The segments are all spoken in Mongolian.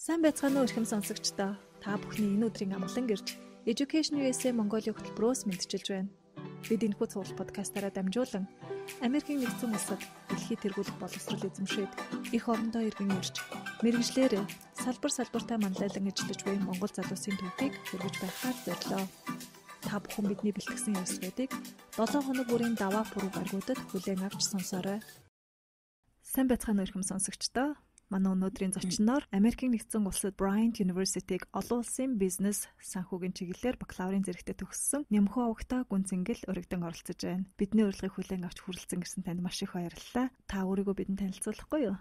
Сайн байцгаана уу эрхэм сонсогчдоо. Та бүхний энэ өдрийн амглан гэрж Education USA Mongolia хөтөлбөрөөс мэдчилж байна. Бид энэхүү цуглах подкастаараа дамжуулан Америкийн нэгдсэн улсад дэлхийд тэргүүлэх боловсрол эзэмшээд их орондоо иргэн ирж мэргэжлэр салбартаа манлайлан ажиллаж буй Монгол залуусын төвхийг хүргэж байхаар зорилоо. Та бүхэн бидний бэлтгэсэн ярилцлагуудыг 7 хоног бүрийн даваа пүрэв гаргуудад хүлээн авч сонсоорой. Сайн байцгаана уу эрхэм сонсогчдоо. Манай өнөөдрийн зочноор Америкийн нэгдсэн улсад Bryant University-г олон улсын бизнес санхүүгийн чиглэлээр бакалаврын зэрэгтээ төгссөн Нэмхүү Авагта Гүнзэнгэл өргөдөн оролцож байна. Бидний урилгыг хүлээн авч хүрэлцэн гэрсэн танд маш их баярлалаа. Та өөрийгөө бидэнд танилцуулахгүй юу?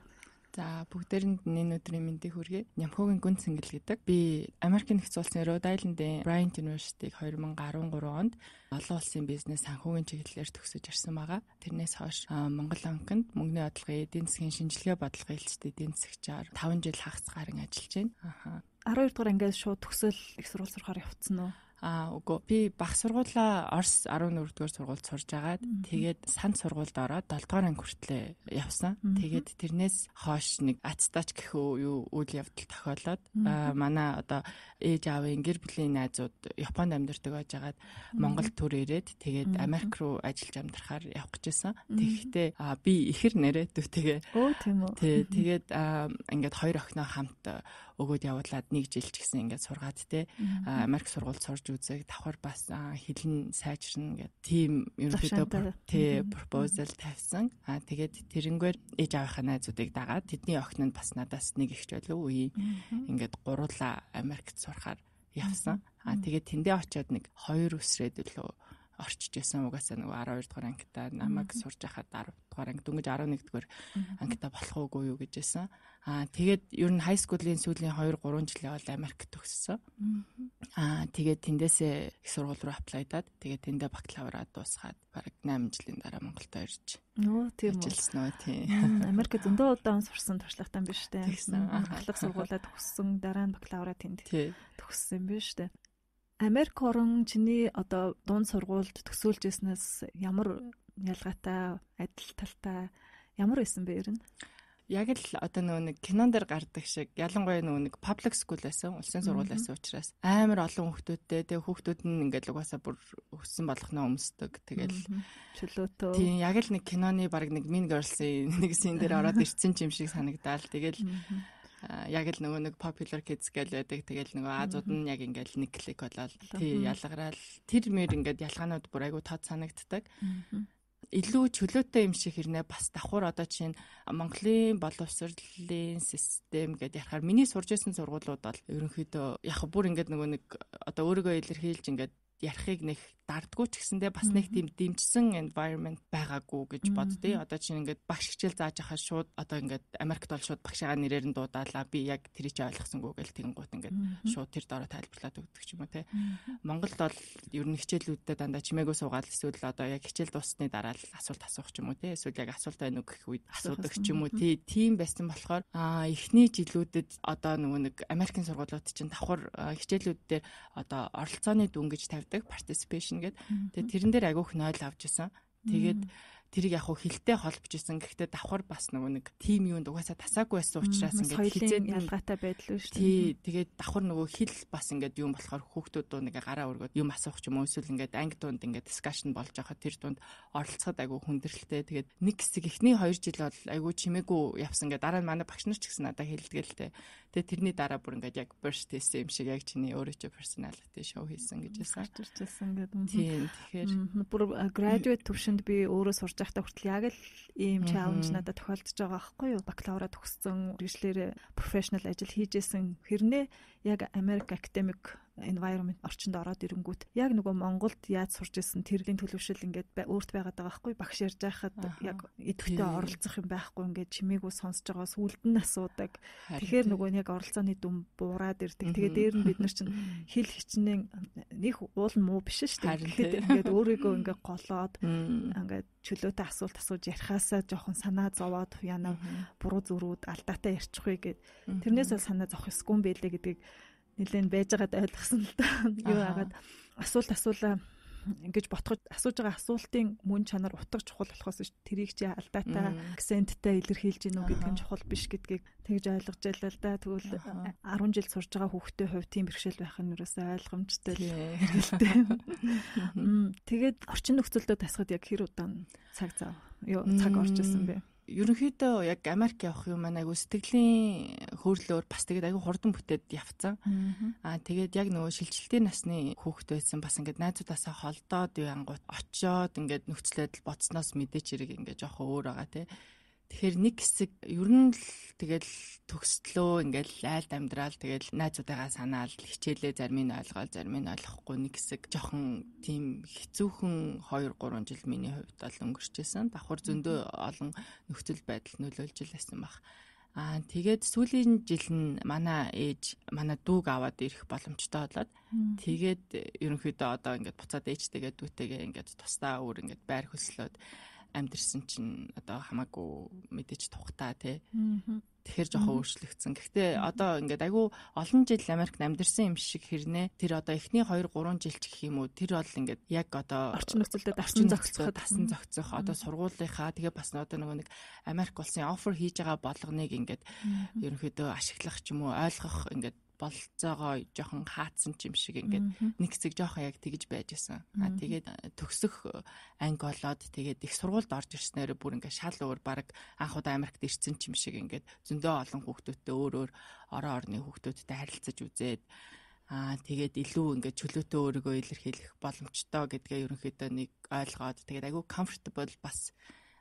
За бүгдээрэнд энэ өдрийн мэндийг хүргэе. Нямхуугийн Гүнзэнгэл гэдэг. Би Америкийн нэгдсэн улсын Rhode Island-ийн Bryant University-г 2013 онд олон улсын бизнес санхүүгийн чиглэлээр төгсөж ирсэн байгаа. Тэрнээс хойш Монгол банкнд мөнгөний бодлогын эдийн засгийн шинжилгээ бодлогын хэлтсэд эдийн засгчаар 5 жил хагас гарan ажиллаж байна. 12 дугаар ангиас шууд төгсөөл их сургууль сурахаар явцсан уу? Үгүй. Би баг сургуулаа Орос 14 дугаар сургуульд сурж агаад тэгээд санд сургуульд ороод 7 дугаар анги хүртлээ явсан. Тэгээд тэрнээс хойш нэг аттестач гэх үйл явдал тохиолоод манай одоо ээж аавын гэр бүлийн найзууд Японд амьдардаг байжгаад Монгол төр ирээд тэгээд Америк руу ажиллаж амьдрахаар явах гэжсэн. Тэгэхдээ би ихэр нэрээдвтэйгээ. Тийм үү. Тэгээд ингээд хоёр охиноо хамт өгөөд явуулаад 1 жил ч гэсэн ингээд сургаад Америк сургуульд сурж үзэг давхар бас хэлэн сайжирна гэдэг тийм ерөнхийдөө пропозал тавьсан. Тэгээд тэрнгээр ээж аавынхаа найзуудыг дагаад тэдний охин нь бас надаас нэг ихч болов уу ингээд гуруула Америкт сурахаар явсан. Тэгээд тэндээ очиод нэг 2 өсрээд лөө орчиж байсан. Угаасаа нөгөө 12 дугаар ангитаа намайг сурж байхад 10 дугаар анги дөнгөж 11 дугаар ангитаа болох уугүй юу гэж байсан. Тэгээд ер нь high school-ийн сүүлийн 2-3 жилээ бол Америкт төгссөн. Тэгээд тэндээсээ их сургууль руу аплайдаад тэгээд тэндээ бакалавраа дуусгаад бараг 8 жилийн дараа Монголд ирж. Тийм үү. Ажилласан уу тийм. Америкт зөндөө удаан сурсан туршлагатай биш үү? Ахлах сургуулаа төгссөн дараа нь бакалавраа тэнд төгссөн биш үү? Америк орн чиний одоо дунд сургуульд төгсөөлж ирснээс ямар ялгаатай, адил талтай ямар байсан бэ ер нь? Яг л одоо нэг кинон дээр гардаг шиг ялангуяа нэг public school байсан, улсын сургууль байсан учраас амар олон хүүхдүүдтэй тэгээ хүүхдүүд нь ингээд угаасаа бүр өссөн болгоно өмсдөг. Тэгэл чөлөөтөө. Тийм яг л нэг киноны баг нэг Mean Girls-ийн нэг scene дээр ороод ирсэн юм шиг санагдаал. Тэгэл яг л нэг popular kids гэл байдаг. Тэгэл Азууд нь яг ингээл нэг клик болоод тий ялгараал тэр мэр ингээд ялгаанууд бүр айгу тод санагддаг. Илүү чөлөөтэй юм шиг хэрнээ бас давхар одоо чинь Монголын боловсролын систем гэдээ ярахаар миний сурж байсан сургуулиуд бол ерөнхийдөө яг бүр ингээд нэг одоо өөрийгөө илэрхийлж ингээд ярахыг нэг дардггүй ч гэсэндээ бас нэг тийм дэмжсэн environment байгаагүй гэж боддё. Одоо чинь ингээд багш хичээл зааж байхад шууд одоо ингээд Америкт бол шууд багшаагаа нэрээр нь дуудаалаа. Би яг тэрийг ч ойлгосонгүй гэл тэгэнгუут ингээд шууд тэр доороо тайлбарлаад өгдөг ч юм уу те. Монголд бол ер нь хичээлүүдэд дандаа чимээгүй суугаад эсвэл одоо яг хичээл дуусны дараа л асуулт асуух ч юм уу те. Эсвэл яг асуулт байна уу гэх үед асуудаг ч юм уу тийм байсан болохоор эхний жилүүдэд одоо нэг Америкийн сургуулиуд чинь давхар хичээлүүд дээр одоо оролцооны дүн гэж тавьдаг participation гэдэг. Тэгээд тэрэн дээр агиух нойл авч исэн. Тэгээд тэрийг яг хилтэй холбож исэн. Гэхдээ давхар бас нэг тим юунд угаасаа тасаагүй байсан учраас ингээд хизээд ялгаатай байдал шүү дээ. Тэгээд давхар хил бас ингээд юм болохоор хүүхдүүд нэг гараа өргөд юм асуух ч юм уу эсвэл ингээд анги дунд ингээд дискшн болж байгаа тэр дунд оролцоход агиу хүндрэлтэй. Тэгээд нэг хэсэг эхний 2 жил бол агиу чимээгүй явсан. Ингээд дараа нь манай багш нар ч гэсэн надад хэлдэг л дээ. Тэгээд тэрний дараа бүр ингээд яг burst хийсэн юм шиг яг чиний өөрөө ч personality show хийсэн гэж хэлсэн гэдэг. Тийм тэгэхээр бүр graduate төвшөнд би өөрөө сурж байхдаа хүртэл яг л ийм challenge надад тохиолдож байгаа байхгүй юу? Бакалавра төгссөн, мэргэжлэр professional ажил хийжсэн хэрнээ яг American academic environment орчинд ороод ирэнгүүт яг Монголд яаж сурж исэн тэрлийн төлөвшил ингээд өөрт байгаад байгаа байхгүй багш ярьж байхад яг идэвхтэй оролцох юм байхгүй ингээд чимээгүй сонсож байгаа сүлд нь асуудаг. Тэгэхээр яг оролцооны дүн буураад ирдэг. Тэгээ дээр нь бид нар чинь хэл хичнээн нэг уул нь муу биш шүү дээ. Ингээд өөрийгөө ингээд голоод ингээд чөлөөтэй асуулт асууж ярихаасаа жоохон санаа зовоод яна буруу зүрүүд алдаатай ярьчихвээ гэд. Тэрнээс бол санаа зовх ёсгүй юм байлээ гэдгийг нэлээд байж байгаад ойлгосон л да. Юу хагаад асуулаа ингэж ботхож асууж байгаа асуултын мөн чанар утга чухал болохоос тэрийг чи алдаатай акценттай илэрхийлж гинүү гэдэг нь чухал биш гэдгийг тэгж ойлгож байлаа л да. Тэгвэл 10 жил сурж байгаа хүүхдээ хувь тийм бэрхшээл байх нь юусаа ойлгомжтой л хэрэгтэй. Тэгээд орчин нөхцөлдөө тасахад яг хэр удаан цаг орж исэн бэ? Ерөнхийдөө яг Америк явах юм маань айгу сэтгэлийн хөөрлөөр бас тэгээд айгу хурдан бүтээд явцсан. Тэгээд яг нөгөө шилжилтийн насны хүүхэд байсан бас ингээд найзуудаасаа холдоод янгууд очиод ингээд нөхцөлөд боцсноос мэдээч хэрэг ингээд жоохон өөр байгаа тий. Тэгэхээр нэг хэсэг ер нь л тэгэл төгслөө ингээл айлд амьдрал тэгэл найзуудаагаа санаал хичээлээ зарим нь ойлгоол зарим нь ойлгохгүй нэг хэсэг жоохон тийм хэцүүхэн 2-3 жил миний хувьд бол өнгөрчээсэн. Давхар зөндөө олон нөхцөл байдал нөлөөлж илсэн баг. Тэгээд сүүлийн жил нь манай дүүг аваад ирэх боломжтой болоод тэгээд ерөнхийдөө одоо ингээд буцаад ээжтэйгээ дүүтэйгээ ингээд тусдаа өөр ингээд байр хөслөөд амьдэрсэн чинь одоо хамаагүй мэдээж тухтаа тий. Тэгэхээр жоохон өөрчлөгдсөн. Гэхдээ одоо ингээд айгүй олон жил Америкт амьдэрсэн юм шиг хэрнээ тэр одоо эхний 2-3 жил ч гэх юм уу тэр бол ингээд яг одоо орчин нөхцөлдөө дасан зохицох одоо сургуулийнхаа тэгээ бас одоо нэг Америк улсын офер хийж байгаа болгоныг ингээд ерөнхийдөө ашиглах ч юм уу ойлгох ингээд болцоогоо жоохон хаацсан ч юм шиг ингээд нэг хэсэг жоохон яг тэгж байж исэн. Тэгээд төгсөх анги болоод тэгээд их сургуульд орж ирснээр бүр ингээд шал өөр баг анх удаа Америкт ирсэн ч юм шиг ингээд зөндөө олон хүүхдүүдтэй өөр орон орны хүүхдүүдтэй харилцаж үзээд тэгээд илүү ингээд чөлөөтэй өөрийгөө илэрхийлэх боломжтой гэдгээ ерөнхийдөө нэг ойлгоод тэгээд айгүй comfortable бас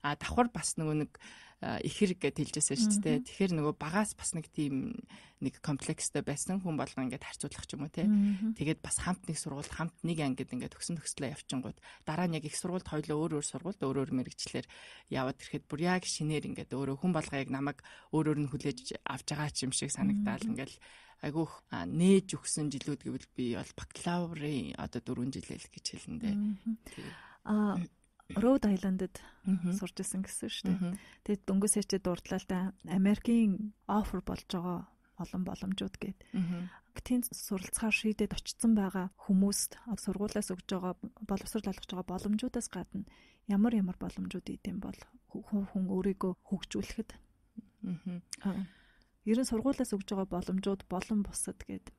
давхар бас нэг ихэр гэд хэлжсэн шүү дээ. Тэгэхээр нөгөө багаас бас нэг тийм нэг комплекстэй байсан хүн болгоо ингээд харьцуулах ч юм уу те. Тэгээд бас хамт нэг сургуульд хамт нэг ангид ингээд төгсөн төгслөө явчихгууд дараа нь яг их сургуульд хоёлоо өөр сургуульд өөр мэрэгчлэр яваад ирэхэд бүр яг шинээр ингээд өөрөө хүн болгоо яг намайг өөрөөр нь хүлээж авч байгаа ч юм шиг санагдаал ингээд айгүйх нээж өгсөн жилүүд гэвэл би бол бакалаврын одоо 4 жилэл гэж хэлэндээ. Rhode Island-д сурч исэн гэсэн шүү дээ. Тэгээд дөнгөс хэчээ дурдлаа Америкийн офер болж байгаа олон боломжууд гээд. Тийм суралцахаар шийдээд очсон байгаа хүмүүст сургуулиас өгж байгаа боловсрол олгож байгаа боломжуудаас гадна ямар боломжууд идэм бол хүн өөрийгөө хөгжүүлэхэд. Ер нь сургуулиас өгж байгаа боломжууд болон бусад гээд.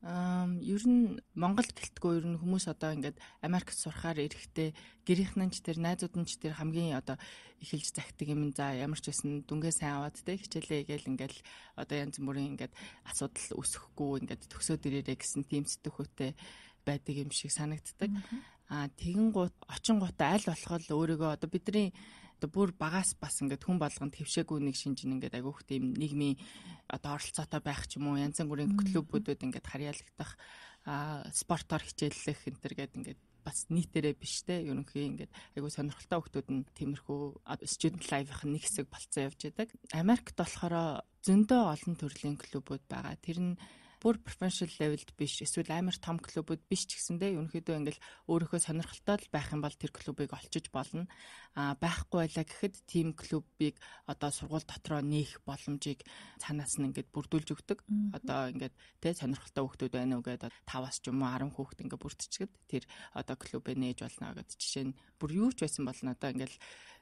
Ер нь Монгол гэлтгүй ер нь хүмүүс одоо ингээд Америкт сурахаар ирэхдээ гэрийнхэн ч тэр найзууд нь ч тэр хамгийн одоо эхэлж захидаг юм за ямар ч байсан дүнгээ сайн аваад те хичээлээ гээл ингээл одоо янз бүрийн ингээд асуудал өсөхгүй ингээд төгсөөд ирээрээ гэсэн тийм сэтгүүтэй байдаг юм шиг санагддаг. Тэгэн гут очин гутаа аль болох өөрийгөө одоо бидний бүр багаас бас ингээд хүн болгонд твшээгүй нэг шинжин ингээд айгүйх тийм нийгмийн одоо оролцоотой байх ч юм уу янз бүрийн клубүүдүүд ингээд харьяалагдах спортоор хичээллэх энэ төр гэдэг ингээд бас нийтээрээ биш те ерөнхий ингээд айгүй сонирхолтой хүмүүсд нь тиймэрхүү student life-ийн нэг хэсэг болцсон явж байдаг. Америкт болохоор зөндөө олон төрлийн клубүүд байгаа. Тэр нь бүр professional level-д биш эсвэл амар том клубүүд биш ч гэсэндээ ерөнхийдөө ингээл өөрийнхөө сонирхолтой байх юм бол тэр клубыг олчиж болно. Байхгүй байлаа гэхэд тийм клубыг одоо сургууль дотроо нээх боломжийг цаанаас нь ингээд бүрдүүлж өгдөг. Одоо ингээд тэ сонирхолтой хүүхдүүд байна уу гэдэг 5-аас ч юм уу 10 хүүхд ингээд бүрдчихэд тэр одоо клубээ нээж болно гэдэг жишээ нь бүр юу ч байсан болно одоо ингээд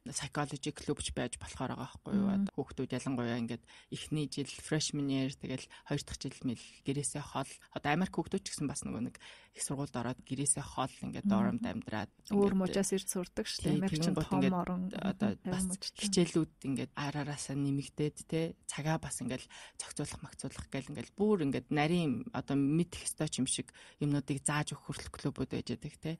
psychology клубч байж болохоор байгаа байхгүй юу. Хүүхдүүд ялангуяа ингээд эхний жил freshman year тэгэл 2 дахь жил мэл гэрээсээ хол одоо Америк хүүхдүүд ч гэсэн бас нэг их сургуульд ороод гэрээсээ хол ингээд доромд амьдраад өөр мужаас ирж сурдаг шүү дээ. Америкчин том орон одоо бас хичээлүүд ингээд араараасаа нэмэгдээд те цагаа бас ингээд зохицуулах гэл ингээд бүр ингээд нарийн одоо мэдэх ёстой ч юм шиг юмнуудыг зааж өгөх хүртэл клубүүд байж байдаг те.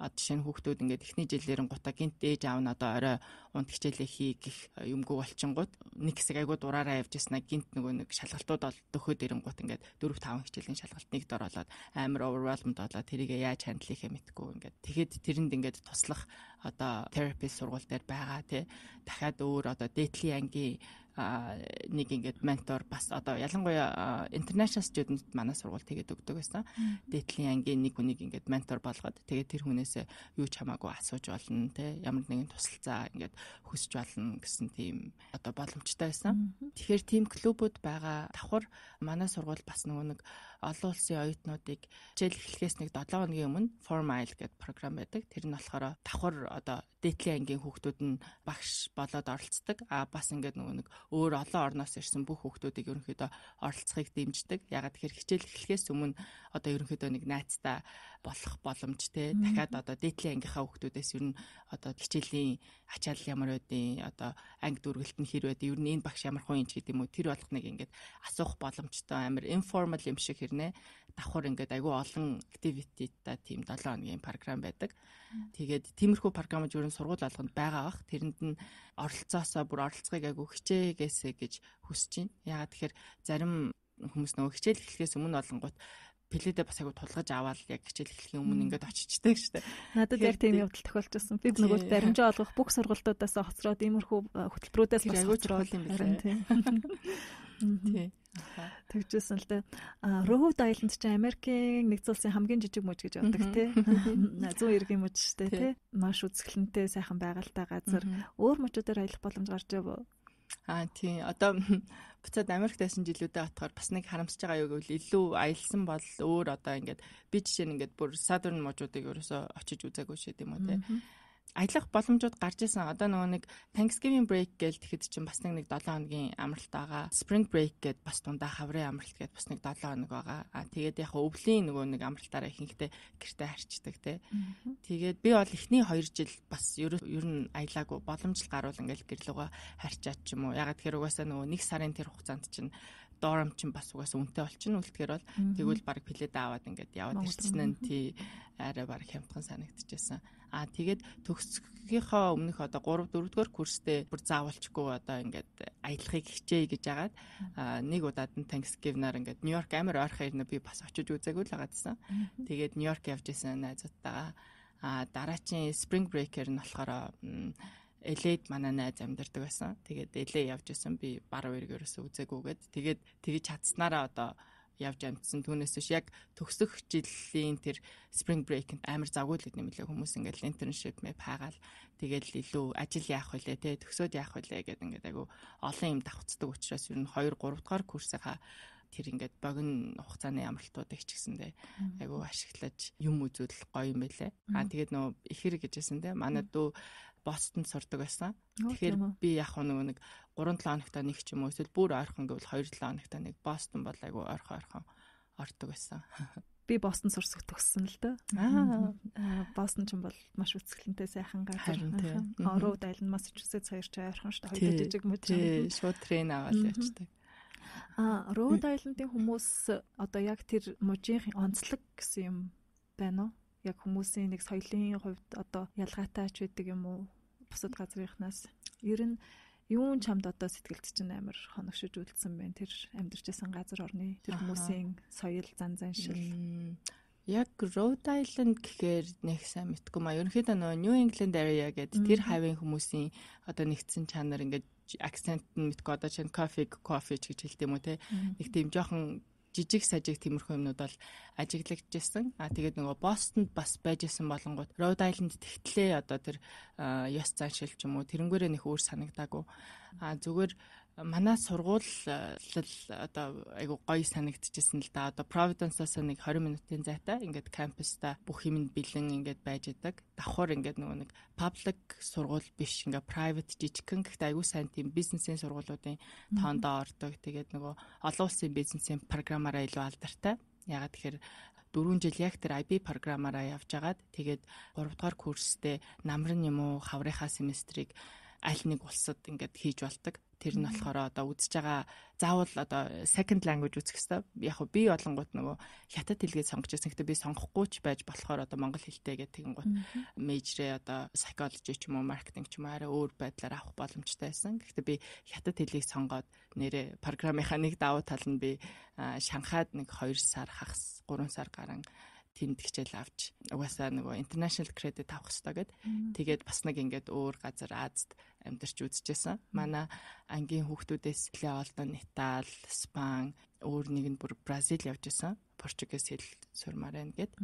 Жишээ нь хүүхдүүд ингээд эхний жилээр гутаа гинт ээж аав нь одоо орой унт хичээлээ хий гэх юмгүй болчингууд нэг хэсэг айгуу дураараа явж яснаа гинт нэг шалгалтууд бол дөхөөд ирэнгуут ингээд 4-5 хичээлийн шалгалт нэгд оролоод амар overwhelmed болоод тэрийгээ яаж хандл хийхээ мэдгүй ингээд тэгэхэд тэрэнд ингээд туслах одоо therapist сургууль дээр байгаа тий дахиад өөр одоо дээдлийн ангийн нэг ингээд ментор бас одоо ялангуяа international student манай сургууль тэгээд өгдөг байсан. Дээдлийн ангийн нэг хүнийг ингээд ментор болгоод тэгээд тэр хүнээсээ юу ч хамаагүй асууж болно те ямар нэгэн тусалцаа ингээд хүсэж болно гэсэн тийм одоо боломжтой байсан. Тэгэхээр тийм клубүүд байгаа. Давхар манай сургууль бас нэг олон улсын оюутнуудыг хичээл эхлэхээс нэг 7 хоногийн өмнө 4 Mile гэдэг програм байдаг. Тэр нь болохоор давхар одоо дээдлийн ангийн хүүхдүүд нь багш болоод оролцдог. Бас ингээд нэг өөр олон орноос ирсэн бүх хүүхдүүдийг ерөнхийдөө оролцохыг дэмждэг. Ягаад тэгэхээр хичээл эхлэхээс өмнө одоо ерөнхийдөө нэг найзтай болох боломж те дахиад одоо дээдлийн ангийнхаа хүүхдүүдээс ер нь одоо хичээлийн ачаал ямар байдیں۔ Одоо анги дүргэлт нь хэр байдیں۔ Ер нь энэ багш ямар хүн юм ч гэдэг юм уу. Тэр болгоныг ингээд асуух боломжтой амар informal юм шиг хэрнээ давхар ингээд айгүй олон activity-тай тийм 7 хоногийн програм байдаг. Тэгээд тиймэрхүү програмууд ер нь сургууль болгонд байгаа бах. Тэрэнд нь оролцоосоо бүр оролцохыг айгүй хичээгээсэ гэж хүсэж байна. Ягаад тэгэхээр зарим хүмүүс нөгөө хичээл эхлэхээс өмнө болонгууд пледээ бас айгу тулгаж аваад яг хичээл эхлэхийн өмнө ингээд очичдаг шүү дээ. Надад яг тийм явдал тохиолдсон. Бид нөгөө баримжаа олгох бүх сургалтуудаас хоцроод иймэрхүү хөтөлбөрүүдээс бас хоцроод юм байна. Тийм. Тэгжсэн л дээ. Rhode Island ч Америкийн нэгдсэн улсын хамгийн жижиг мужи гэж боддог тий. 100 эргийн мужи шүү дээ тий. Маш үзэсгэлэнтэй сайхан байгальтай газар. Өөр мужуудаар аялах боломж гарч ив үү? Тийм. Одоо буцаад Америкт байсан жилүүдэд атгаар бас нэг харамсаж байгаа юу гэвэл илүү аялсан бол өөр одоо ингээд би жишээ нь ингээд бүр Southern мужуудыг ерөөсөө очиж үзээгүй шээ тийм үү те. Аялах боломжууд гарч исэн. Одоо нөгөө нэг Thanksgiving break гээл тэгэхэд чинь бас нэг 7 хоногийн амралт байгаа. Spring break гээд бас дундаа хаврын амралт гээд бас нэг 7 хоног байгаа. Тэгээд яг өвлийн нөгөө нэг амралтаараа ихэнхдээ гэртээ харчдаг те. Тэгээд би бол эхний 2 жил бас ер нь аялаагүй боломжл гаруул ингээл гэрлүүгээ харчаад ч юм уу. Ягаад тэгэхээр угаасаа нөгөө 1 сарын тэр хугацаанд чинь доором чинь бас угаасаа үнэтэй болчихно. Үлтгэр бол тэгвэл баг пледээ аваад ингээд яваад ирсэн нь тий арай баг хямдхан санагдчихсан. Тэгээд төгсгийнхоо өмнөх одоо 3 4 дугаар курстэй бүр заавалчгүй одоо ингээд аялахыг хичээе гэж агаад нэг удаад нь Thanksgiving-аар ингээд Нью-Йорк амар ойрхон ирнэ би бас очиж үзээгүй л байгаадсан. Тэгээд Нью-Йорк явж исэн найзуудтайгаа дараачийн Spring Break-ээр нь болохоор LA-д манай найз амьдардаг байсан. Тэгээд LA явж исэн би бар үерг ерөөсөө үзээгүйгээд тэгээд тэгж чадсанараа одоо явж амжсан. Түүнээс биш яг төгсөх жилийн тэр Spring Break-нд амар завгүй л гэдэг юм лээ. Хүмүүс ингээд internship мэп хаагаал тэгээд илүү ажил яах вүлээ те төгсөөд яах вүлээ гэдэг ингээд айгу олон юм давхцдаг учраас ер нь 2 3 дугаар курсынхаа тэр ингээд богино хугацааны амралтуудыг ч гэсэндээ айгу ашиглаж юм үзүүл гоё юм байлээ. Тэгээд нөө ихэр гэжсэн те манай дүү Бостонд сурдаг байсан. Тэгэхээр би яг нэг 3-7 хоногтой нэг ч юм уу эсвэл бүр ойрхон гэвэл 2-7 хоногтой нэг Бостон бол айгу ойрхон ордог байсан. Би Бостон сурсаг төгссөн л дээ. Бостон ч бол маш үзэсгэлэнтэй сайхан газар. Rhode Island, Massachusetts хоёр ч ойрхон шүү дээ. Хоёр жижиг мужи. Шууд трен аваад явчихдаг. Rhode Island-ийн хүмүүс одоо яг тэр мужийн онцлог гэсэн юм байна уу? Яг хүмүүсийн нэг соёлын хувьд одоо ялгаатай ч байдаг юм уу? Бусад газрынхнаас ер нь юун чамд одоо сэтгэлд чинь амар хоногшиж үлдсэн байна. Тэр амьдарч байсан газар орны тэр хүмүүсийн соёл зан заншил. Яг Rhode Island гэхээр нэг сайн мэдгүй маа. Ерөнхийдөө нөгөө New England area гэдэг тэр хавийн хүмүүсийн одоо нэгдсэн чанар ингээд акцент нь мэдгүй одоо чинь coffee ч гэж хэлдэг юм уу те. Нэг тийм жоохон жижиг сажиг тиймэрхүү юмнууд бол ажиглагдчихсан. Тэгээд нөгөө Бостонд бас байжсэн болонгууд Rhode Island тэгтлээ одоо тэр ёс заншил ч юм уу тэрнгээрээ нэг өөр санагдаагүй. Зүгээр манай сургууль одоо айгу гоё санагдчихсэн л да. Одоо Providence-аас нэг 20 минутын зайтай ингээд кампуста бүх юм бэлэн ингээд байж идэг. Давхар ингээд нөгөө нэг public сургууль биш ингээд private жижигхэн гэхдээ айгу сайн тийм бизнесийн сургуулиудын тоондоо ордог. Тэгээд нөгөө олон улсын бизнесийн програмаараа илүү алдартай. Ягаад тэгэхээр 4 жил яг тэр IB програмаараа явж агаад тэгээд 3 дугаар курстэй намрын юм уу хаврынхаа семестрийг аль нэг улсад ингээд хийж болдог. Тэр нь болохоор одоо үзэж байгаа заавал одоо second language үзэх хэрэгтэй. Яг нь би олонгууд нөгөө хятад хэлгээ сонгож байсан. Гэхдээ би сонгохгүй ч байж болохоор одоо монгол хэлтэй гэдэг тэгэнгүүт мейжрээ одоо psychology ч юм уу marketing ч юм уу арай өөр байдлаар авах боломжтой байсан. Гэхдээ би хятад хэлийг сонгоод нэрээ програмынхаа нэг давуу тал нь би Шанхайд нэг 2 сар хагас 3 сар гарan тэнд хичээл авч угаасаа нөгөө international credit авах хэрэгтэй гэд. Тэгээд бас нэг ингээд өөр газар Азад амьдарч үзчихсэн. Манай ангийн хүүхдүүдээс нэлээ олдон Итали, Испани, өөр нэг нь бүр Бразил явж исэн. Португиз хэл сурмаар байна гэд.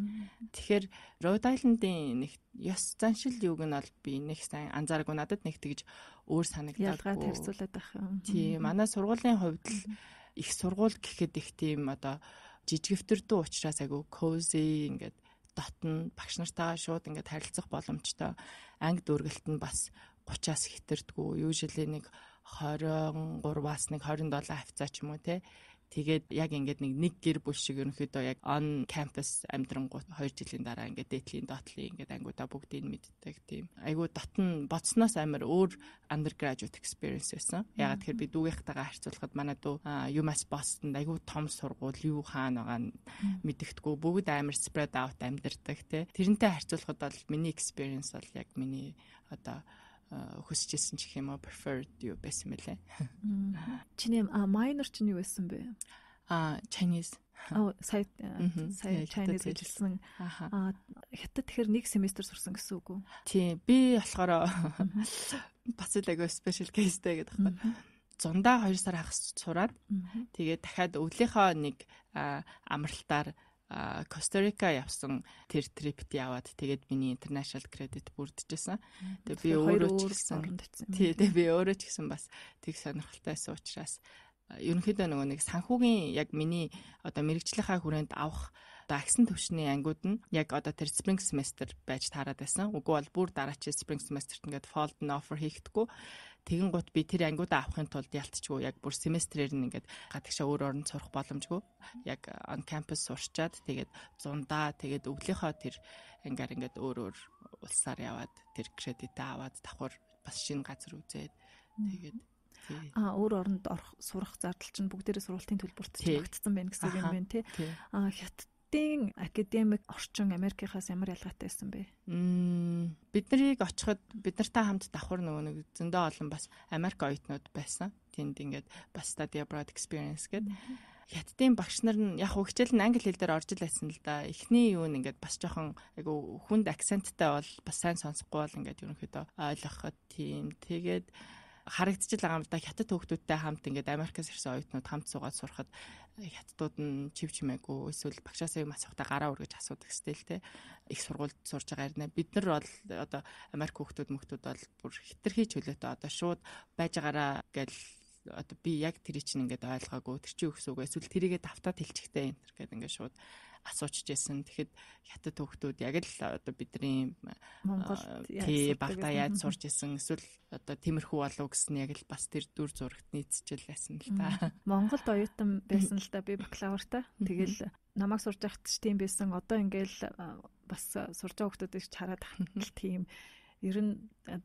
Тэгэхээр Rhode Island-ийн нэг ёс заншил юуг нь бол би нэг сайн анзаараагүй надад нэг тэгж өөр санагдаагүй. Ялгаад хэрцүүлээд байх юм. Тийм манай сургуулийн хувьд л их сургууль гэхэд их тийм одоо жижигвтэрдүү учраас айгу cozy ингээд дотн багш нартайгаа шууд ингээд харилцах боломжтой. Анги дүүргэлт нь бас 30-аас хитэрдэггүй. Usually нэг 23-аас нэг 27 хавцаа ч юм уу те. Тэгээд яг ингээд нэг гэр бүл шиг ерөнхийдөө яг on campus амьдрангууд 2 жилийн дараа ингээд дээдлийн доотлын ингээд ангуудаа бүгдийг мэддэг тийм. Айгу дотн боцсноос амар өөр undergraduate experience байсан. Ягаад тэгэхээр би дүүгийнхтайгаа харьцуулахад манай дүү UMass Boston айгу том сургууль юу хаана байгаа мэддэхгүй бүгд амар spread out амьдардаг те. Тэрнтэй харьцуулахад бол миний experience бол яг миний одоо хүсэжсэн ч гэх юм уу preferred юу байсан мэлээ. Чиний minor чинь юу байсан бэ? Chinese. Сая Chinese гэжсэн. Хятад тэгэхээр 1 семестр сурсан гэсэн үг үү? Тийм. Би болохоор бас л айгүй special caseтэй гэдэг байна. Зундаа 2 сар хагас сураад тэгээд дахиад өвлийнхөө нэг амралтаар Коста-Рика явсан тэр трипт яваад тэгээд миний international credit бүрдэжсэн. Тэгээд би өөрөө ч гэсэн бас тэг сонирхолтой байсан учраас ерөнхийдөө нөгөө нэг санхүүгийн яг миний одоо мэрэгжлийнхаа хүрээнд авах одоо агсан төвшний ангууд нь яг одоо тэр spring semester байж таарад байсан. Үгүй бол бүр дараачийн spring semester-т ингээд fall нь offer хийхдэггүй. Тэгэн гут би тэр ангуудаа авахын тулд ялтчгүй яг бүр семестрээр нь ингээд гадагшаа өөр орнд сурах боломжгүй. Яг on campus сурчаад тэгээд зундаа тэгээд өглөөхөө тэр ангаар ингээд өөр улсаар яваад тэр кредитээ аваад давхар бас шинэ газар үзээд тэгээд өөр оронд сурах зардал чинь бүгдээрээ сургалтын төлбөрт багтсан байна гэсэн үг юм байна тий. Хятадын академик орчин Америкийнхаас ямар ялгаатай байсан бэ? Бид нарыг очиход бид нартай хамт давхар нөгөө нэг зөндөө олон бас Америк оюутнууд байсан. Тэнд ингээд бас study abroad experience гэдэг. Хятадын багш нар нь яг хичээл нь англи хэл дээр орж илсэн л да. Эхний юу нь ингээд бас жоохон айгу хүнд акценттай бол бас сайн сонсохгүй бол ингээд ерөнхийдөө ойлгоход тийм. Тэгээд харагдчихл байгаа юм да. Хятад хүүхдүүдтэй хамт ингээд Америкаас ирсэн оюутнууд хамт суугаад сурахад хятадууд нь чив чимээгүй эсвэл багшаасаа юм асуухтаа гараа үргэж асуудаг сте л те. Их сургуульд сурж байгаа хэрнээ бид нар бол одоо Америк хүүхдүүд бол бүр хитрхи чөлөөтэй одоо шууд байж байгаараа гэл одоо би яг тэр чинь ингээд ойлгоогүй тэр чинь өгсөөгөө эсвэл тэрийгээ давтаад хэлчихтэй энэ гэдэг ингээд шууд асуучж байсан. Тэгэхэд хятад хүүхдүүд яг л одоо бидний Монголд багтаа яаж сурч исэн эсвэл одоо тиймэрхүү болов гэсэн яг л бас тэр дүр зурагт нийцчил байсан л та. Монголд оюутан байсан л да би бакалавртаа. Тэгэл намайг сурж байхад ч тийм байсан. Одоо ингээл бас сурж байгаа хүүхдүүдийг хараад хатал тийм ер нь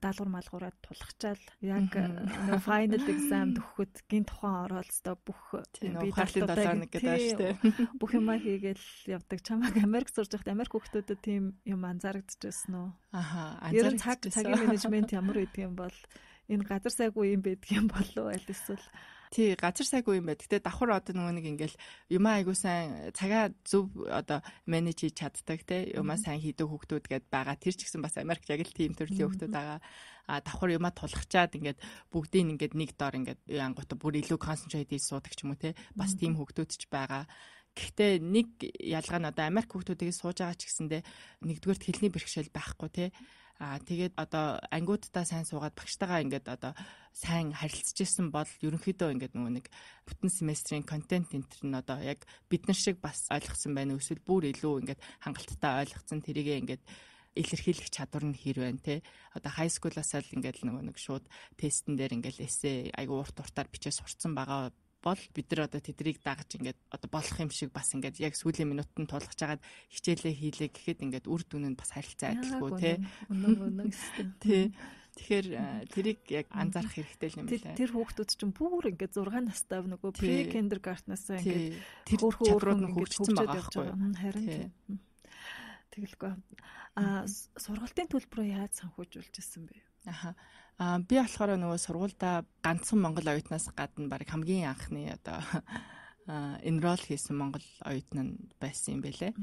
даалгавар малгуураад тулахчаал яг нэг final exam төгөхөд гин тухайн ороод өстой бүх би даалгавар нэг гэдэг штэ бүх юмаа хийгээл явдаг. Чамайг Америк сурж байхад Америк хүүхдүүдэд тийм юм анзаарэгдэжсэн үү? Ер нь цагийн менежмент ямар байдаг юм бол энэ газар сайгүй юм байдаг юм болов аль эсвэл тий газар сайгүй юм байна. Гэтэ давхар одоо нөгөө нэг ингээл юмаа айгуу сайн цагаа зөв одоо менеж хийж чаддаг те юмаа сайн хийдэг хүүхдүүд гээд байгаа. Тэр ч гэсэн бас Америк яг л тийм төрлийн хүүхдүүд байгаа. Давхар юмаа тулахчаад ингээд бүгдийг ингээд нэг доор ингээд ангуута бүр илүү концентрейт хийж суудаг ч юм уу те. Бас тийм хүүхдүүд ч байгаа. Гэхдээ нэг ялгаа нь одоо Америк хүүхдүүдийг сууж байгаа ч гэсэндээ нэгдүгээрт хэлний бэрхшээл байхгүй те. Тэгээд одоо ангиудтаа сайн суугаад багштайгаа ингээд одоо сайн харилцаж исэн бол ерөнхийдөө ингээд нөгөө нэг бүтэн семестрийн контент энтер нь одоо яг бид нар шиг бас ойлгосон байна. Эсвэл бүр илүү ингээд хангалттай ойлгоцсон тэрийгээ ингээд илэрхийлэх чадвар нь хэр байна те. Одоо high school-аас л ингээд нөгөө нэг шууд тестэн дээр ингээд эссе айгу урт уртаар бичээ сурцсан байгаа бол бид нар одоо тэдрийг дагаж ингээд одоо болох юм шиг бас ингээд яг сүүлийн минутанд тулгаж агаад хичээлээ хийлээ гэхэд ингээд үр дүн нь бас харилцаа адилгүй тий. Тий. Тэгэхээр тэрийг яг анзаарах хэрэгтэй юм байна. Тэр хүүхдүүд чинь бүр ингээд 6 настай нөгөө pre kindergarten-аас ингээд тэр чадрууд нь хөгжсөн байгаа байхгүй юу? Харин тэгэлгүй. Сургалтын төлбөрөө яаж санхүүжүүлж ирсэн бэ? Би болохоор нөгөө сургуультай ганцхан монгол оюутнаас гадна баг хамгийн анхны одоо enroll хийсэн монгол оюутан байсан юм байлээ.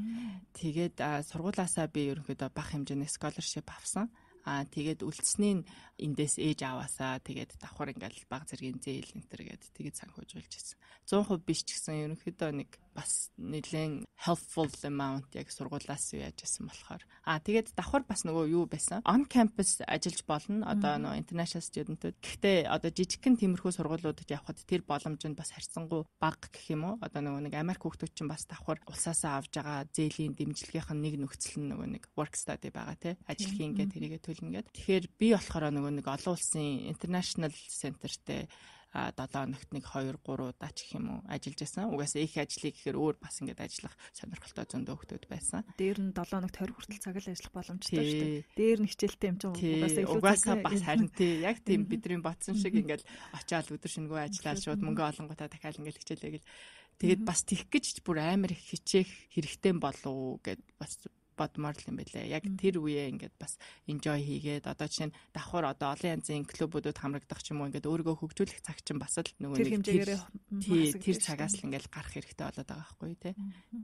Тэгээд сургуулаасаа би ерөнхийдөө бага хэмжээний scholarship авсан. Тэгээд үлдснээ эндээс ээж аваасаа тэгээд давхар ингээл бага зэргийн зээл энтер гээд тэгээд санхүүжүүлж ирсэн. 100% биш ч гэсэн ерөнхийдөө нэг бас нэлээд helpful amount яг сургуулаас юу яажсэн болохоор. Тэгээд давхар бас нөгөө юу байсан? On campus ажиллаж болно. Одоо нөгөө international student-ууд. Гэхдээ одоо жижигхэн тиймэрхүү сургуулиудад явхад тэр боломж нь бас харьцангуй бага гэх юм уу? Одоо нөгөө нэг Америк хүүхдүүд чинь бас давхар улсаасаа авж байгаа зээлийн дэмжлэгийнх нь нэг нөхцөл нь нөгөө нэг work study байгаа тий. Ажил хийнгээ тэрийгэ төлнө гэдэг. Тэгэхээр би болохоор нөгөө нэг олон улсын international center-тэй 7 хоногт нэг 2 3 удаа ч гэх юм уу ажиллаж байсан. Угаасаа их ажлыг гэхээр өөр бас ингээд ажиллах сонирхолтой зөндөө хүмүүс байсан. Дээр нь 7 хоногт 20 хүртэл цаг л ажиллах боломжтой шүү дээ. Дээр нь хичээлтэй юм чинь угаасаа бас харин тий яг тийм бидний бодсон шиг ингээд очиад өдөр шингөө ажиллаад шууд мөнгө олонгуудаа дахиад ингээд хичээлээ гэл. Тэгээд бас тэгэх гэж бүр амар их хичээх хэрэгтэй болов гэд бас бодмоор л юм байлээ. Яг тэр үеэ ингээд бас enjoy хийгээд одоо жишээ нь давхар одоо олон янзын клубүүдүүд хамрагдах ч юм уу ингээд өөрийгөө хөгжүүлэх цаг чинь бас л нөгөө нэг тэр цагаас л ингээд гарах хэрэгтэй болоод байгаа байхгүй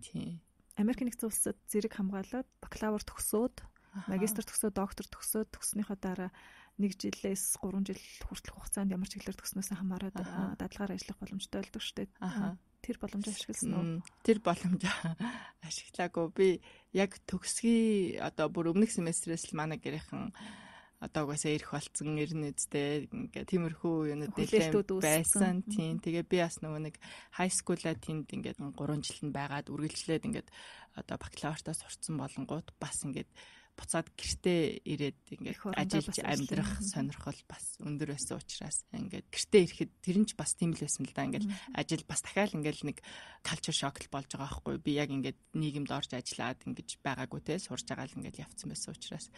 тий. Америк нэгдсэн улсад зэрэг хамгаалаад бакалавр төгсөөд, магистр төгсөөд, доктор төгсөөд төгснөхийн дараа 1 жилээс 3 жил хүртэлх хугацаанд ямар чиглэлээр төгснөөс хамаарат дадлагаар ажиллах боломжтой болдог шүү дээ. Тэр боломжийг ашигласан уу? Тэр боломжоо ашиглаагүй. Би яг төгсгий одоо бүр өмнөх семестрээс л манай гэрийнхэн одоо угаасаа ирэх болцсон ирнэ үстэй ингээ тиймэрхүү юунууд нэлээд байсан. Тийм. Тэгээ би бас нөгөө нэг high school-а тэнд ингээд 3 жил нь байгаад үргэлжлээд ингээд одоо бакалавртаа сурцсан болонгууд бас ингээд буцаад гэртээ ирээд ингээд ажиллаж амьдрах сонирхол бас өндөр байсан учраас ингээд гэртээ ирэхэд тэр нь ч бас тийм л байсан л да. Ингээд ажил бас дахиад ингээд нэг culture shock болж байгаа байхгүй. Би яг ингээд нийгэмд орж ажиллаад ингэж байгаагүй те сурж байгаа л ингээд явцсан байсан учраас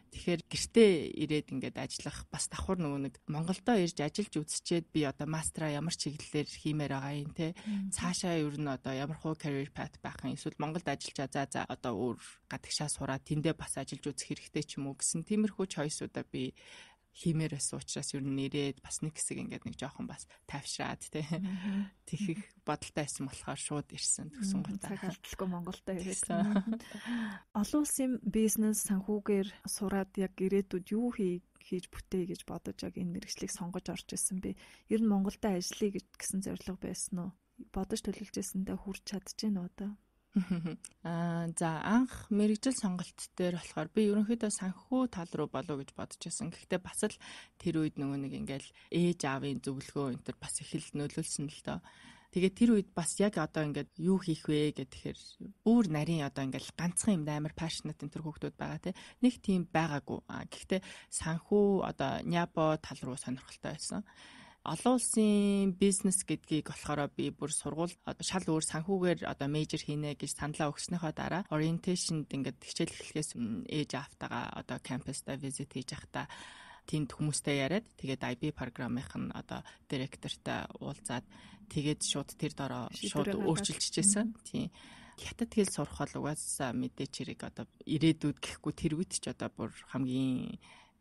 тэгэхээр гэртээ ирээд ингээд ажиллах бас давхар нөгөө нэг Монголдо ирж ажиллаж үзчихэд би одоо мастера ямар чиглэлээр хиймээр байгаа юм те цаашаа ер нь одоо ямар хуу career path байх юм эсвэл Монголд ажиллаж за одоо өөр гадагшаа сураад тэндээ бас ажиллаж үзэх хэрэгтэй ч юм уу гэсэн тиймэрхүү choice-уудаа би хиймээр байсан учраас ер нь нэрээд бас нэг хэсэг ингээд нэг жоохон бас тайвшраад те тэгэх бодолтой байсан болохоор шууд ирсэн төгсөн гутаа. Цаг алдалгүй Монголдо ирээд. Олон улсын бизнес санхүүгээр сураад яг ирээдүйд юу хийж бүтээе гэж бодож яг энэ мэргэжлийг сонгож орж исэн бэ? Ер нь Монголдо ажиллая гэсэн зорилго байсан уу? Бодож төлөвлөж ирсэндээ хүрч чадчихэв нөө одоо? За анх мэргэжил сонголт дээр болохоор би ерөнхийдөө санхүү тал руу болов гэж бодож байсан. Гэхдээ бас л тэр үед нөгөө нэг ингээл ээж аавын зөвлөгөө энэ төр бас их л нөлөөлсөн л доо. Тэгээд тэр үед бас яг одоо ингээд юу хийх вэ гэхээр бүр нарийн одоо ингээл ганцхан юм амар passionate энэ төр хүүхдүүд байгаа те. Нэг тийм байгаагүй. Гэхдээ санхүү одоо нябо тал руу сонирхолтой байсан. Олон улсын бизнес гэдгийг болохоор би бүр сургууль шал өөр санхүүгээр одоо мейжер хийнэ гэж саналаа өгснөөхөө дараа orientation-д ингээд хичээл эхлэхээс ээж автагаа одоо кампуста визит хийж явахдаа тэнд хүмүүстэй яриад тэгээд IB програмынх нь одоо директортай уулзаад тэгээд шууд тэр дороо шууд өөрчилчихсэн. Тийм. Хятад хэл сурах бол угаасаа мэдээч хэрэг одоо ирээдүйд гэхгүй тэр үед ч одоо бүр хамгийн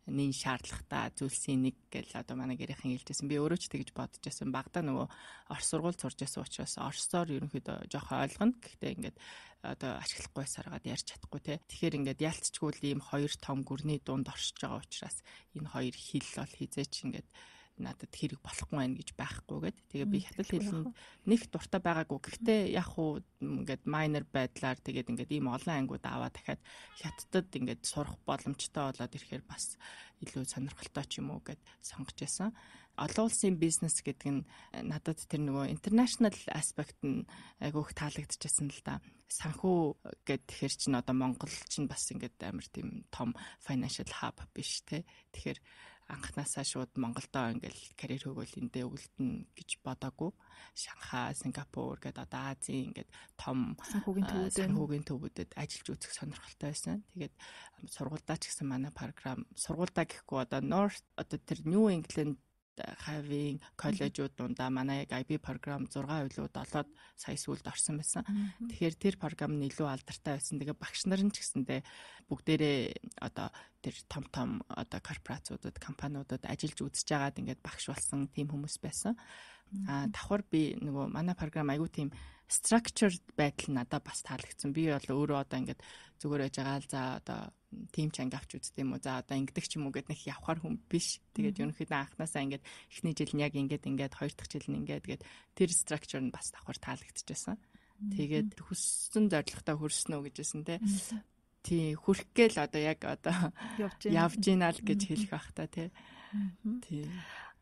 нэг шаардлагатай зүйлсийн нэг гэл одоо манай гэрийнхэн хэлжсэн. Би өөрөө ч тэгж бодож байсан. Багада нөгөө орос сургууль сурж байсан учраас орсоор ерөнхийдөө жоохон ойлгоно. Гэхдээ ингээд одоо ашиглахгүй саргаад ярьж чадахгүй те. Тэгэхээр ингээд ялцчгүй л ийм хоёр том гүрний дунд оршиж байгаа учраас энэ хоёр хэл бол хизээч ингээд надад хэрэг болохгүй байх гэж байхгүйгээд тэгээ би хятад хэлэнд нэг дуртай байгаагүй. Гэхдээ яг уу ингээд minor байдлаар тэгээд ингээд ийм олон ангиуд аваа дахиад хятадд ингээд сурах боломжтой болоод ирэхээр бас илүү сонирхолтой ч юм уу гэд сонгож байсан. Олон улсын бизнес гэдэг нь надад тэр нөгөө international aspect нь айгүйх таалагдчихсан л да. Санхүү гэхээр чинь одоо Монгол чинь бас ингээд амар тийм том financial hub биш те. Тэгэхээр анхнаасаа шууд Монголдоо ингээл карьер хөгөөлөндөө өгөлдөн гэж бодоагүй. Шанхай, Сингапур гэдэг одоо Азийн ингээд том санхүүгийн төвүүдэд ажиллаж үзэх сонирхолтой байсан. Тэгээд сургуульдаа ч гэсэн манай програм сургуульдаа гэхгүй одоо North одоо тэр New England хавийн коллежууд дундаа манай яг IB програм 6 үйлүү 7 сая сүүлд орсон байсан. Тэгэхээр тэр програм нь илүү алдартай байсан. Тэгээ багш нар нь ч гэсэндээ бүгдээрээ одоо тэр том одоо корпорациудад, компаниудад ажиллаж үзэж байгаад ингээд багш болсон тийм хүмүүс байсан. Давхар би нөгөө манай програм айгүй тийм structured байдал надад бас таалагдсан. Би бол өөрөө одоо ингээд зүгээр байж байгаа л за одоо тим чанга авч үзтээ юм уу. За одоо ингэдэг ч юм уу гэд нэг явхаар хүн биш. Тэгээд ерөнхийдөө анханасаа ингээд эхний жил нь яг ингээд хоёр дахь жил нь ингээд тэгээд тэр structure нь бас давхар таалагдчихсан. Тэгээд хүссэн зорилготой хүрсэн үү гэжсэн те. Тий хүрх гээл одоо яг одоо явж гинаа л гэж хэлэх бах та тий. Тий.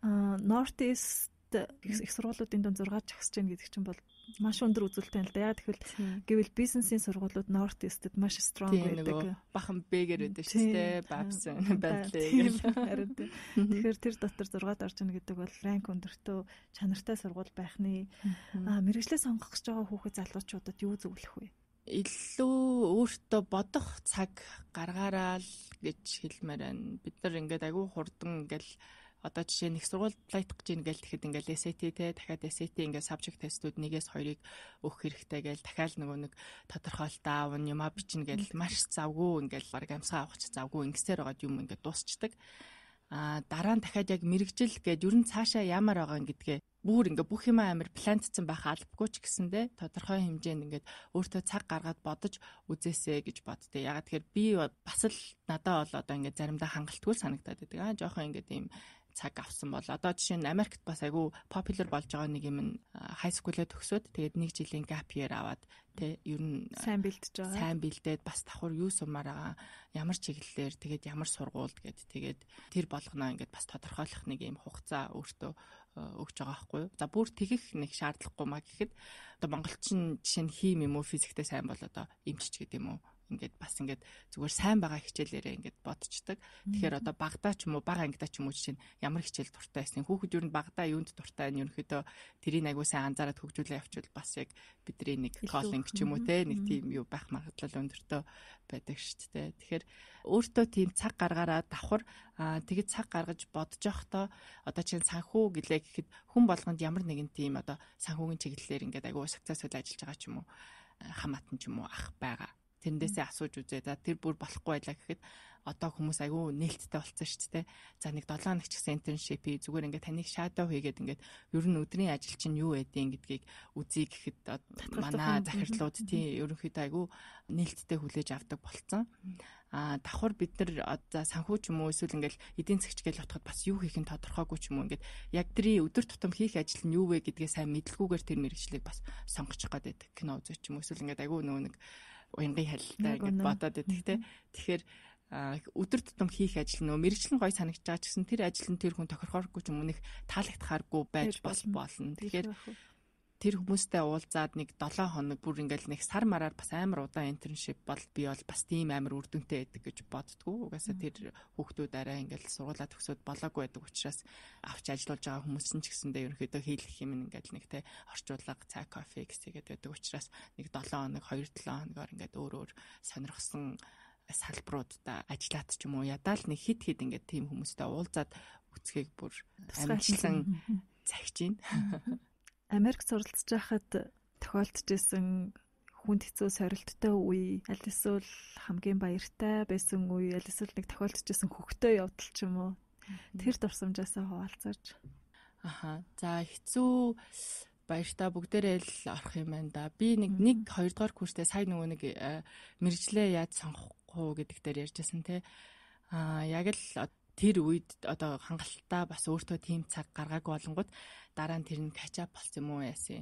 North East их сургуулиудын дунд 6 жагсаж байна гэдэг чинь бол маш өндөр үзүүлэлттэй л да. Яг тэгэхээр гэвэл бизнесийн сургуулиуд North East-д маш strong байдаг. Бахан Б-гэр байдаг шүү дээ. Babs Bentley гэх. Харин тэгэхээр тэр дотор 6-д орж ийн гэдэг бол ранк өндөртөө чанартай сургууль байхны мэргэжлээ сонгох гэж байгаа хүүхэд залуучуудад юу зөвлөх вэ? Илүү өөртөө бодох цаг гаргаараа л гэж хэлмээр байна. Бид нар ингээд айгүй хурдан ингээл одоо жишээ нэг сургууль аплайдах гэж ингээл тэгэхэд ингээл SAT те дахиад SAT ингээд subject testүүд нэгээс хоёрыг өгөх хэрэгтэй гээл дахиад нөгөө нэг тодорхойлолт аавн юмаа бичнэ гээл маш завгүй ингээл баг амсгаа авах ч завгүй ингэсээр байгаад юм ингээд дуусчдаг. Дараа нь дахиад яг мэрэгжил гээд ер нь цаашаа ямар байгаа гэдгээ бүр ингээ бүх юм амар плантцсан байх албагүй ч гэсэндээ тодорхой хэмжээнд ингээд өөртөө цаг гаргаад бодож үзээсэй гэж боддөө. Ягаад тэгэхээр би бас л надад бол одоо ингээ заримдаа хангалтгүй санагдаад байдаг. Жоохон ингээд ийм цаг авсан бол одоо жишээ нь Америкт бас айгүй popular болж байгаа нэг юм high school-ээ төгсөөд тэгээд 1 жилийн gap year аваад тэ ер нь сайн бэлдэж байгаа. Сайн бэлдээд бас давхар юу сумаар байгаа, ямар чиглэлээр тэгээд ямар сургуульд гээд тэгээд тэр болгоноо ингээд бас тодорхойлох нэг юм хугацаа өөртөө өгч байгаа байхгүй юу. За бүр тэгэх нэг шаардлагагүй маа гэхэд одоо монголчин жишээ нь хим юм уу физиктэй сайн бол одоо эмчч гэдэг юм уу ингээд бас ингээд зүгээр сайн байгаа хичээлээрээ ингээд бодцдаг. Тэгэхээр одоо багадаа ч юм уу бага ангидаа ч юм уу жишээ нь ямар хичээл дуртай байсан. Хүүхэд юу н багадаа юунд дуртай нь ерөнхийдөө тэрийг айгуу сайн анзаараад хөгжүүлээ явуул бас яг бидний нэг коллинг ч юм уу те нэг тийм юу байх магадлал өндөртөө байдаг шүү дээ. Тэгэхээр өөртөө тийм цаг гаргаараа давхар тэгээд цаг гаргаж бодож явахдаа одоо чинь санхүү гэлээ гэхэд хүн болгонд ямар нэгэн тийм одоо санхүүгийн чиглэлээр ингээд айгуу successful ажиллаж байгаа ч юм уу хамаатан ч юм уу ах байгаа. Тэндээсээ асууж үзээ. За тэр бүр болохгүй байлаа гэхэд одоо хүмүүс айгүй нээлттэй болцсон шүү дээ. За нэг 7 хоног ч гэсэн internship зүгээр ингээд таныг shadow хийгээд ингээд ер нь өдрийн ажил чинь юу байдیں гэдгийг үзье гэхэд манай захирлууд тийм ерөнхийдөө айгүй нээлттэй хүлээж авдаг болцсон. Давхар бид нар за санхүү ч юм уу эсвэл ингээл эдийн засгч гэж утгад бас юу хийх нь тодорхойгүй ч юм уу ингээд яг тэрий өдөр тутам хийх ажил нь юу вэ гэдгээ сайн мэдлгүйгээр тэр мэргэжлийг бас сонгочих гээд байдаг. Кино үзэж ч юм уу эсвэл ингээд айгүй нөгөө нэг уянгийн харилцаа ингээд бодоод идэх те. Тэгэхээр өдөр тутам хийх ажил нөө мэргэжлэн гой санагдаж байгаа ч гэсэн тэр ажил нь тэр хүн тохирохоргүй ч юм уу нэг таалагдахааргүй байж болно. Тэгэхээр тэр хүмүүстэй уулзаад нэг 7 хоног бүр ингээл нэг сар мараар бас амар удаан internship бол би бол бас тийм амар үр дүнтэй байдаг гэж боддгоо. Угаасаа тэр хүүхдүүд арай ингээл сургуулаа төгсөөд болоогүй байдаг учраас авч ажиллаж байгаа хүмүүс ч гэсэндээ ерөнхийдөө хийх юм ингээл нэг те орчуулга цай кофе гэсгээд байдаг учраас нэг 7 хоног 2-7 хоногоор ингээд өөр сонирхсан салбаруудаа ажиллаад ч юм уу ядаа л нэг хит ингээд тийм хүмүүстэй уулзаад үцгийг бүр амжилтсан захиж байна. Америк суралцж байхад тохиолдож исэн хүнд хэцүү сорилттой үе, аль эсвэл хамгийн баяртай байсан үе, аль эсвэл нэг тохиолдож исэн хөвгтэй явдал ч юм уу. Тэр дурсамжаасаа хуваалцаач. За хэцүү баяртай бүгдээрээ л орох юм байна да. Би нэг 2 дугаар курстэй сая нөгөө нэг мэргэжлээ яаж сонгох уу гэдэг дээр ярьжсэн те. Яг л тэр үед одоо хангалттай бас өөртөө тийм цаг гаргаагүй болонгууд дараа нь тэр нь качап болсон юм уу яасан.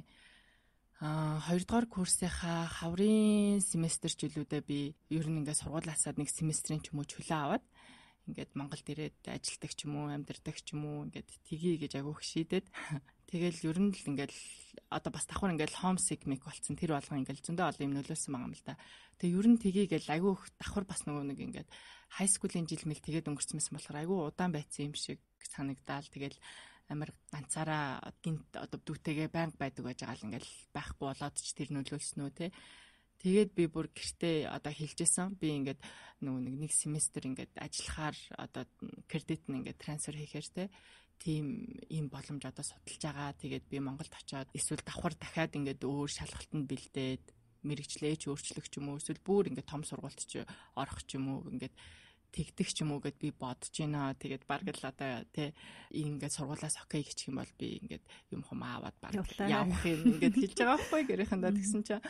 2 дугаар курсынхаа хаврын семестр жилүүдээ би ер нь ингээд сургуулиасаа нэг семестрийн ч юм уу чөлөө аваад ингээд Монголд ирээд ажилладаг ч юм уу амьдардаг ч юм уу ингээд тгий гэж агуух шийдээд тэгэл ер нь л ингээд одоо бас давхар ингээд homesick болсон тэр болгон ингээд зөндөө олон юм нөлөөлсөн байгаа юм л да. Тэгээ ер нь тгийгээл агуух давхар бас нөгөө нэг ингээд high school-ийн жил мэл тэгээд өнгөрцмэсэн болохоор айгүй удаан байцсан юм шиг санагдаал. Тэгэл амар ганцаараа гинт одоо дүүтэйгээ байнга байдаг байж байгаа л ингээл байхгүй болоод ч тэр нөлөөлснөө те. Тэгээд би бүр гэртээ одоо хэлжсэн. Би ингээд нөгөө нэг семестр ингээд ажиллахаар одоо кредит нь ингээд трансфер хийхээр те. Тийм ийм боломж одоо судалж байгаа. Тэгээд би Монголд очиод эсвэл давхар дахиад ингээд өөр шалгалтанд бэлдээд мэрэгчлээч өөрчлөх ч юм уу эсвэл бүр ингээд том сургуульд ч орох ч юм уу ингээд тэгдэг ч юм уу гэд би бодож байна. Тэгээд баг л одоо тий ингээд сургуулаас окей гिचх юм бол би ингээд юм хум аваад баг явах юм ингээд хэлж байгаа байхгүй гэрийнхэндээ тэгсэн чинь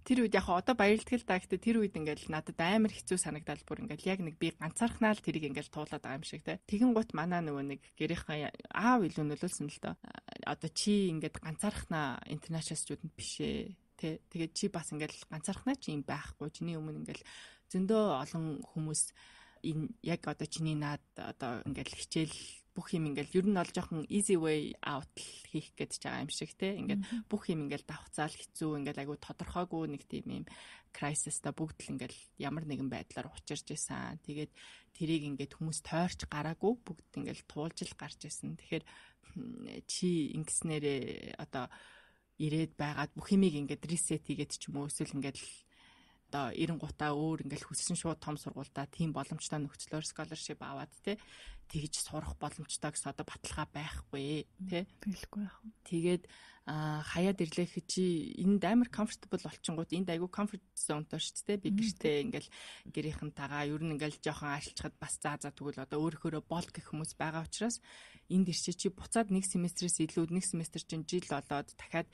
тэр үед яг одоо баярлдаг л да. Гэхдээ тэр үед ингээд надад амар хэцүү санагдал бүр ингээд яг нэг би ганцаархнаа л тэрийг ингээд туулаад байгаа юм шиг те. Тэгэн гут манаа нөгөө нэг гэрийнхэн аав илүү нөлөөлсөн л доо. одоо чи ингээд ганцаархнаа international student биш ээ. Тэгээд чи бас ингээд ганцаархнаа чи юм байхгүй. Чиний өмнө ингээд зөндөө олон хүмүүс энэ яг одоо чиний наад одоо ингээд хичээл бүх юм ингээд ер нь бол жоохон easy way out хийх гэж байгаа юм шиг те. Ингээд бүх юм ингээд давхцаал хэцүү ингээд айгу тодорхойгүй нэг тийм юм crisis та бүгд л ингээд ямар нэгэн байдлаар учирж исэн. Тэгээд тэрийг ингээд хүмүүс тойрч гараагүй бүгд ингээд туулж л гарч исэн. Тэгэхээр чи ингэснээрээ одоо ирээд байгаад бүх юмыг ингээд reset хийгээд ч юм уу эсвэл ингээд одоо 90 гутаа өөр ингээд хүссэн шууд том сургуультаа тийм боломжтой нөхцлөөр scholarship аваад тэгж сурах боломжтой гэсэн одоо баталгаа байхгүй тий. Тэгэлгүй яах вэ? Тэгээд хаяад ирлээ чи энд амар comfortable болчихгоот энд айгүй comfort zone тоо шүү дээ. Би гэртээ ингээл гэрийнхэнтэйгээ ер нь ингээл жоохон ашиглахад бас заа тэгвэл одоо өөрөөрөө бол гэх хүмүүс байгаа учраас энд ирчээ чи буцаад нэг семестрээс илүү нэг семестр чинь жил болоод дахиад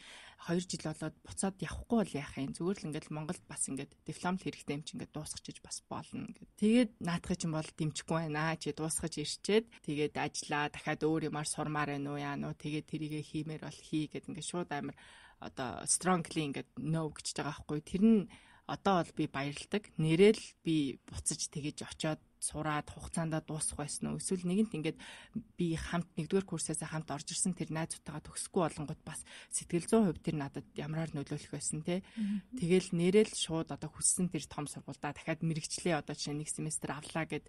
2 жил болоод буцаад явахгүй бол яах юм. Зүгээр л ингээл Монголд бас ингээд диплом л хэрэгтэй юм чи ингээд дуусгachиж бас болно гэдэг. Тэгээд наадахыг чинь бол дэмжихгүй байна. Чи дуусгаж ирчээд тэгээд ажиллаа дахиад өөр юмар сурмаар байна уу яа нуу тэгээд тэрийгэ хиймээр бол хий гэдэг ингээд шууд амар одоо strongly ингээд no гэж байгаа байхгүй. Тэр нь одоо бол би баярлдаг. Нэрэл би буцаж тэгэж очиод сураад хугацаанд дуусах байсан уу? Эсвэл нэгэнт ингээд би хамт нэгдүгээр курсээс хамт орж ирсэн тэр найзуудтайгаа төгсөхгүй болонгот бас сэтгэл 100% тэр надад ямараар нөлөөлөх байсан те. Тэгэл нэрэл шууд одоо хүссэн тэр том сургуультай дахиад мэрэгчлээ одоо чинь нэг семестр авлаа гэд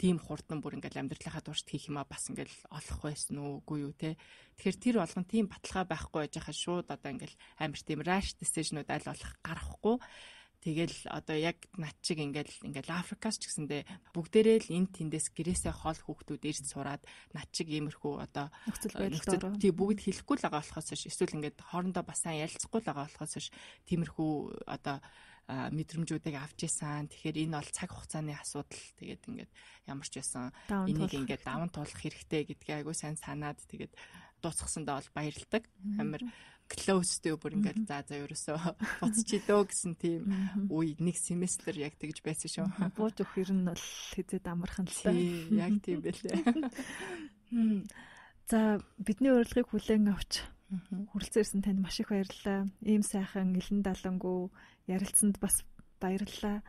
тийм хурдан бүр ингээл амьдралынхаа туршид хийх юм а бас ингээл олох байсан уу үгүй юу те. Тэгэхээр тэр болгон тийм баталгаа байхгүй байж хаа шууд одоо ингээл амар тийм rash decision-ууд аль болох гарахгүй. Тэгэл одоо яг над чиг ингээл Африкаас ч гэсэндээ бүгдээрээ л энэ тэндээс гэрээсээ хол хүүхдүүд ирж сураад над чиг иймэрхүү одоо нөхцөл тий бүгд хэлэхгүй л байгаа болохоос эсвэл ингээд хоорондоо бас сайн ярилцахгүй л байгаа болохоос тиймэрхүү одоо мэдрэмжүүдийг авч исэн. Тэгэхээр энэ бол цаг хугацааны асуудал. Тэгээд ингээд ямар ч байсан энийг ингээд даван туулах хэрэгтэй гэдгийг айгүй сайн санаад тэгээд дуусгасандаа бол баярлдаг. Амар close to бүр ингээд за ерөөсөө буцчихидөө гэсэн тийм үе нэг семестр яг тэгж байсан шүү. Бууж өгөх юм бол хэзээ амархан л та. Яг тийм байлээ. За бидний урилгыг хүлээн авч хүрэлцэн ирсэн танд маш их баярлалаа. Ийм сайхан элен далангуу ярилцсанд бас баярлалаа.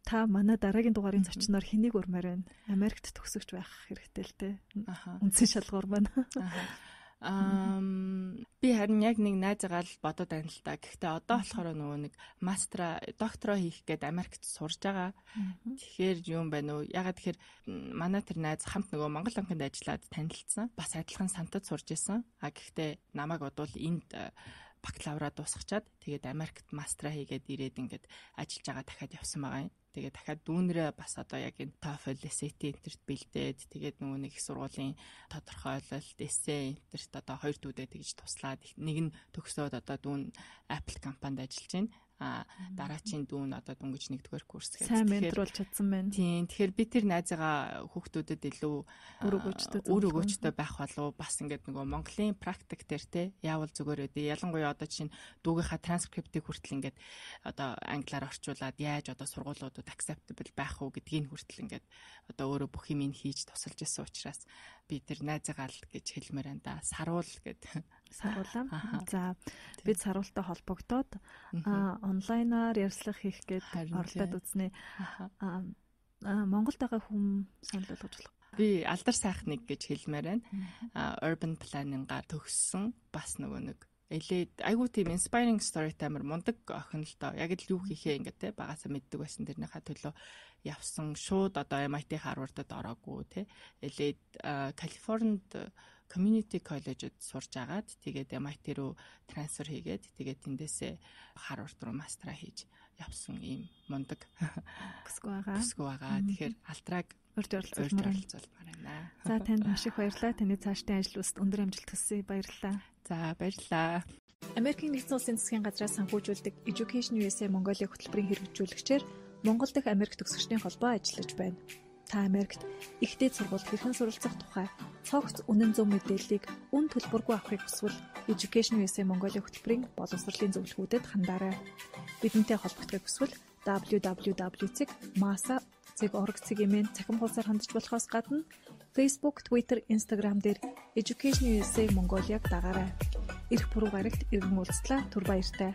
Та манай дараагийн дугаарын зочноор хэнийг урмаар байна? Америкт төгсөгч байх хэрэгтэй л те. Үндсэн шалгуур байна. Би харин яг нэг найзаагаа л бодоод байна л та. Гэхдээ одоо болохоор нөгөө нэг доктороо хийх гээд Америкт сурж байгаа. Тэгэхээр юм байна уу? Ягаад тэгэхээр манай тэр найз хамт нөгөө Монгол банкнд ажиллаад танилцсан. Бас адилхан сантад сурж исэн. Гэхдээ намайг бодвол энд бакалавра дуусгачаад тэгээд Америкт мастера хийгээд ирээд ингээд ажиллаж байгаа дахиад явсан байгаа юм. Тэгээд дахиад дүүнэрээ бас одоо яг энэ TOEFL, SAT энтерт бэлдээд тэгээд нөгөө нэг их сургуулийн тодорхойлолт, эссе энтерт одоо 2 дүүдээ тэгж туслаад нэг нь төгсөөд одоо дүүн Apple компанид ажиллаж байна. Дараачийн дүүн одоо дөнгөж нэгдүгээр курс гэж. Сайн менторуулж чадсан байна. Тийм. Тэгэхээр би тэр найзаагаа хүүхдүүдэд илүү үр өгөөчтэй байх болов бас ингээд нөгөө Монголын практик дээр те яавал зүгээр өдөө ялангуяа одоо чинь дүүгийнхаа транскриптыг хүртэл ингээд одоо англиар орчуулад яаж одоо сургуулиудад acceptable байх уу гэдгийг хүртэл ингээд одоо өөрөө бүх юм хийж тусалж исэн учраас би тэр найзаагаа л гэж хэлмээр энэ да саруул гэдэг. Саруулаа. За бид саруултай холбогдоод онлайнаар ярилцлага хийх гээд оролдоод үзнэ. Монголд байгаа хүн санал болгож болох. Би алдар сайхныг гэж хэлмээр байна. Urban planning-аар төгссөн бас нөгөө нэг элээд айгуу тийм inspiring story таймер мундаг охин л доо. Яг л юу хийхээ ингээд те багасаа мэддэг байсан тэрнийхээ төлөө явсан. Шууд одоо MIT Harvard-д ороогүй те. Элээд Калифорнид community college-д сурж агаад тэгээд MIT руу трансфер хийгээд тэгээд тэндээсээ Harvard руу мастера хийж явсан ийм мундаг бүсгүй байгаа. Тэгэхээр алтраг урьд оролцуулмаар байна. За танд маш их баярлалаа. Таны цаашдын ажил үст өндөр амжилт хүсье. Баярлалаа. За баярлалаа. Америкийн нэгдсэн улсын засгийн газраас санхүүжүүлдэг Education USA Mongolia хөтөлбөрийн хэрэгжүүлэгчээр Монгол дахь Америк төгсөгчдийн холбоо ажиллаж байна. Та Америкт ихтэй сургууль хэрхэн суралцах тухай цогц үнэн зөв мэдээллийг үн төлбөргүй авахыг хүсвэл Education USA Mongolia хөтөлбөрийн боловсролын зөвлөгөөдөд хандаарай. Бидэнтэй холбогдохыг хүсвэл www.masa.org-ийн цахим хуудасаар хандж болохоос гадна Facebook, Twitter, Instagram дээр Education USA Mongolia-г дагаарай. Ирэх буруу гарагт иргэн уулзлаа. Түр баяртай.